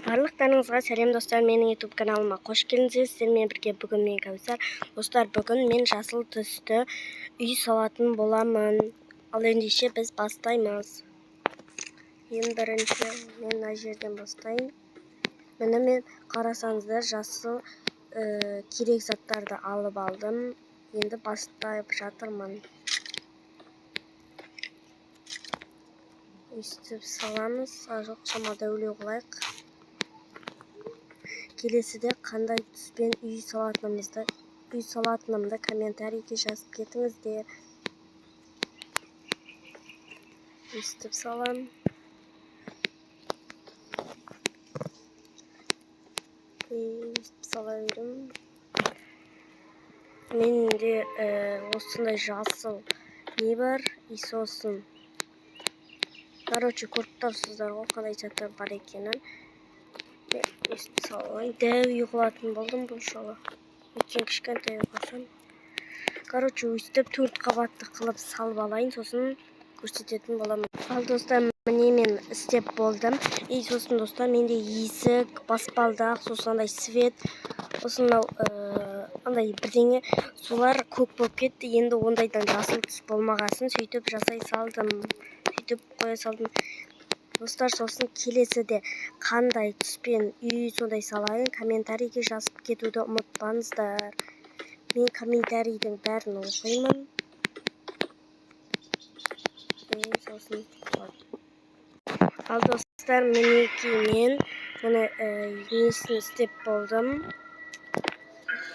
Барлықтарыңызға сәлем достар, менің YouTube каналыма қош келдіңіздер. Сіздермен бірге бүгін мен Кәусар. Достар, бүгін мен жасыл түсті үй салатын боламын. Ал ендеше біз бастаймыз. Ең бірінші мен мына жерден бастайын. Міне мен қарасаңыздар жасыл керек заттарды алып алдым. Енді бастап жатырмын. Өйстіп саламыз. Жоқ, шамада өлеу қылайық. Келесіде қандай түспен үй салатынымды комментарийге жазып кетіңіздер. Өйстіп салам. Өйстіп сала берем. Менде осындай жасыл не бар? И сосын. Короче, көріп тұрсыздар ғой қандай заттар бар екенін. Өйстіп салайын. Дәу ұйғылатын болдым бұл жолы. Өткен кішкентай ұйғасам. Короче, өйстіп 4 қабатты қылып салып алайын, сосын көрсететін боламын. Ал достар, міне мен істеп болдым. И сосын достар, менде есік, баспалдақ, сосын андай свет, сосын андай бірдеңе, солар көк болып кетті. Енді ондайдан жасыл түс болмағасын сөйтіп жасай салдым. Сөйтіп қоя салдым. Достар, сосын келесіде қандай түспен үй сондай салайын, комментарийге жазып кетуді ұмытпаңыздар. Мен комментарийдің бәрін оқимын. Сосын ал достар, мінеки мен несін істеп болдым.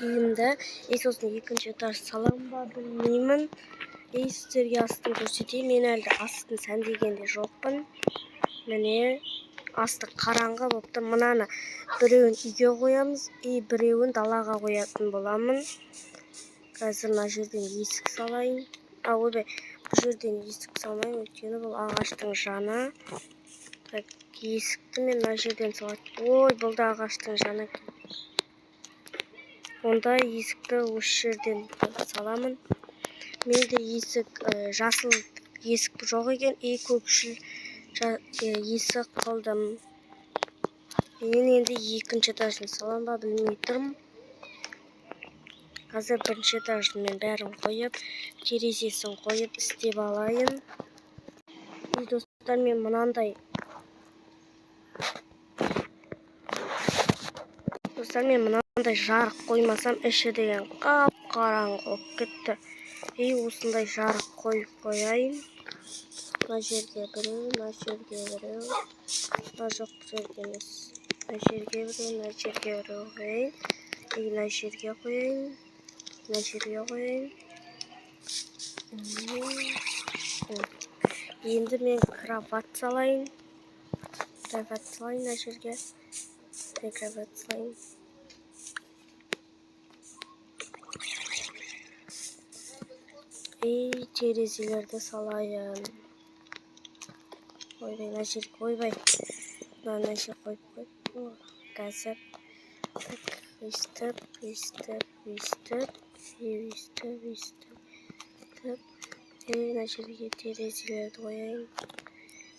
Үйімді. Сосын екінші этаж салам ба білмеймін. Сіздерге астын көрсетейін. Мен әлі астын сәндегенде жоқпын. Міне асты қараңғы болыпты. Мынаны біреуін үйге қоямыз, біреуін далаға қоятын боламын. Қазір мына жерден есік салайын. Ойбай, бұл жерден есік салмайын, өйткені бұл ағаштың жаны. Так, есікті мен мына жерден салайын. Ой, бұл да ағаштың жаны. Онда есікті осы жерден саламын. Менде есік жасыл есік жоқ екен, көкшіл есік қылдым. Мен енді екінші этажын салам ба білмей тұрмын. Қазір бірінші этажын мен бәрін қойып, терезесін қойып істеп алайын. Достар, мен мынандай жарық қоймасам, іші деген қап-қараңғы болып кетті. Осындай жарық қойып қояйын. Мына жерге біреу, мына жерге біреу. Жоқ, бұл жерге емес. Мына жерге біреу, мына жерге біреу қояйын. Мына жерге қояйын. Мына жерге қояйын. Енді мен кроват салайын. Мына жерге. Кроват салайын. Терезелерді салайын. Ойбай, мына жерге, ойбай. Мына жерге қойып. Қазір. Өйстіп. Мына жерге терезелерді қояйын.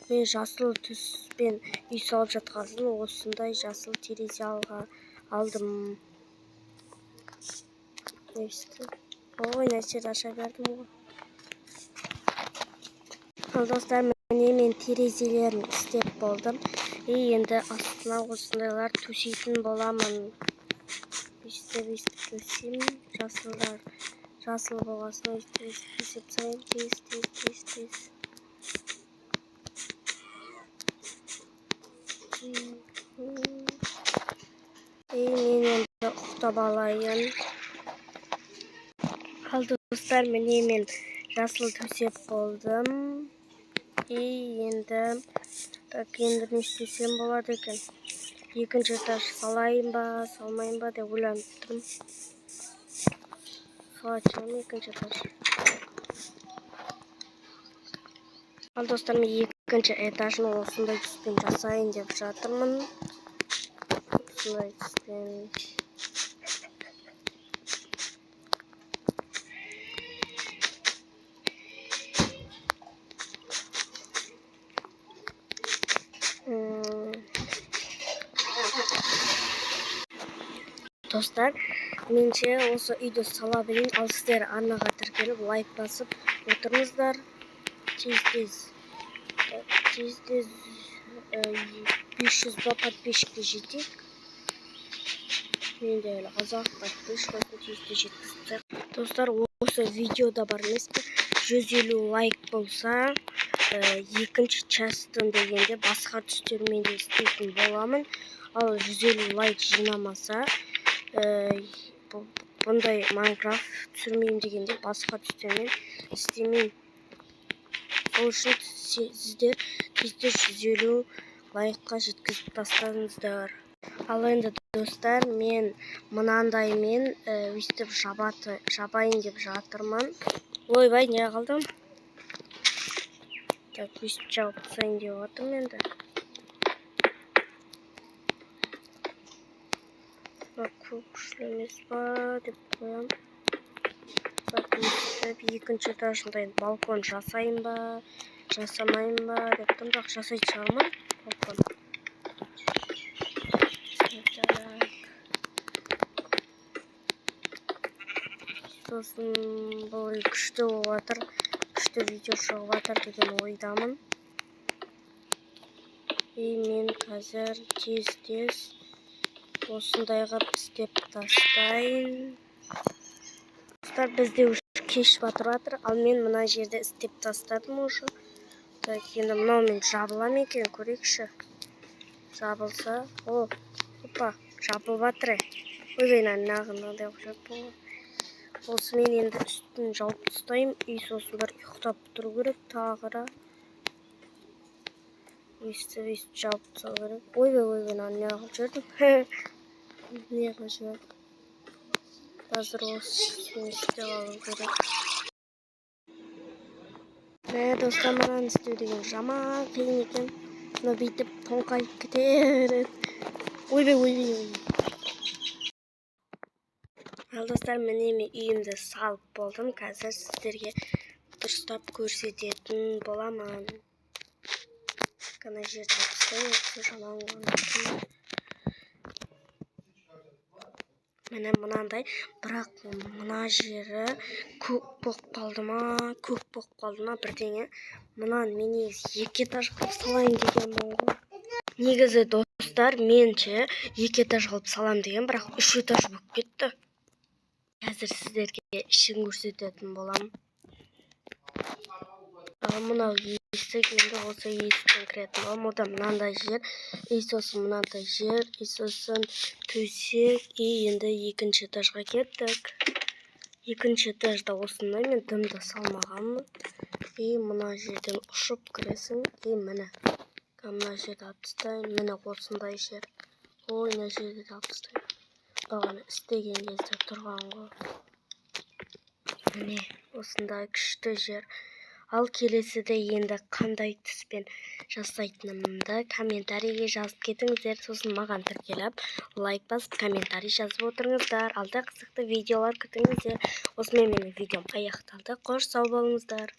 Мен жасыл түспен үй салып жатқасын, осындай жасыл терезе алдым. Өйстіп. Ой, нәрсені аша бердім ғой. Ал достар, міне мен терезелерін істеп болдым. Енді астына осындайлар төсейтін боламын. Өйстіп төсеймін. Жасыл болғасын өйстіп төсеп сайын. Тез. Мен енді ұқтап алайын. Ал достар, міне мен жасыл төсеп болдым. Енді не істесем болады екен. Екінші этаж салайын ба, салмайын ба деп ойланып тұрмын. Салайын екінші этаж. Ал достар, мен екінші этажын осындай түспен жасайын деп жатырмын. Осындай түспен. Достар, менше осы үйді сала берейін, ал сіздер арнаға тіркеліп лайк басып отырыңыздар. Тез 500 ба подписчикке жетейік. Мен де әлі қазақ подписчикасын тезде жеткіздік. Достар, осы видеода бар емес пе, 150 лайк болса, екінші частын дегенде басқа түстермен де істейтін боламын. Ал 150 лайк жинамаса, бұндай Майнкрафт түсірмеймін дегенде басқа түстермен істемеймін. Сол үшін сіздер тезде 150 лайкқа жеткізіп тастаңыздар. Ал енді достар, мен мынандаймен өйстіп жабайын деп жатырмын. Ойбай, не қалдым? Так, өйстіп жауып тастайын деп отырмын енді. Көп күшті емес па деп қоям. Так, өйстіп екінші этажындай балкон жасайын ба, жасамайын ба деп тұрмын. Бірақ жасайтын шығармын балкон. Сосын бұл күшті болып жатыр, күшті видео шығып жатыр деген ойдамын. Мен қазір тез осындай қып істеп тастайын. Достар, бізде уже кеш батыр жатыр, ал мен мына жерде істеп тастадым уже. Так, енді мынаумен жабыла ма екен, көрейікші. Жабылса, опа, жабылып жатыр. Ойбай, нағындай құжат болды. Осы мен енді үстін жауып тастайым. Үй сосын бір ұйықтап тұру керек тағыра. Өйстіп жауып тастау керек. Ойбай, не қылып жүрдім. Не қылып жүрдім. Қазір осыны істеп алу керек. Достар, мынаны істеу деген жаман қиын екен. Мына бүйтіп тоңқайып кетеді. Ойбай. Ал достар, міне мен үйімді салып болдым. Қазір сіздерге дұрыстап көрсететін боламын. Қана жерді тастайын, жаман қоймайтын. Міне мынандай, бірақ мына жері көк болып қалды ма бірдеңе. Мынаны мен негізі 2 этаж қылып салайын деген ғой. Негізі достар, менше 2 этаж қылып салам деген, бірақ 3 этаж болып кетті. Қазір сіздерге ішін көрсететін болам. Мынау есік, енді осы есіктен кіретін болам. Одан мынандай жер, сосын мынандай жер, сосын төсек, енді екінші этажға кеттік. Екінші этажда осындай, мен дымды салмағанмын. Мына жерден ұшып кіресің, міне. Мына жерді алып тастайын, міне осындай жер. Мына жерді алып тастайын. Бағана істеген кезде тұрған ғой. Міне осындай күшті жер. Ал келесіде енді қандай түспен жасайтынымды комментарийге жазып кетіңіздер. Сосын маған тіркеліп лайк басып комментарий жазып отырыңыздар. Алда қызықты видеолар күтіңіздер. Осымен менің видеом аяқталды. Қош сау болыңыздар.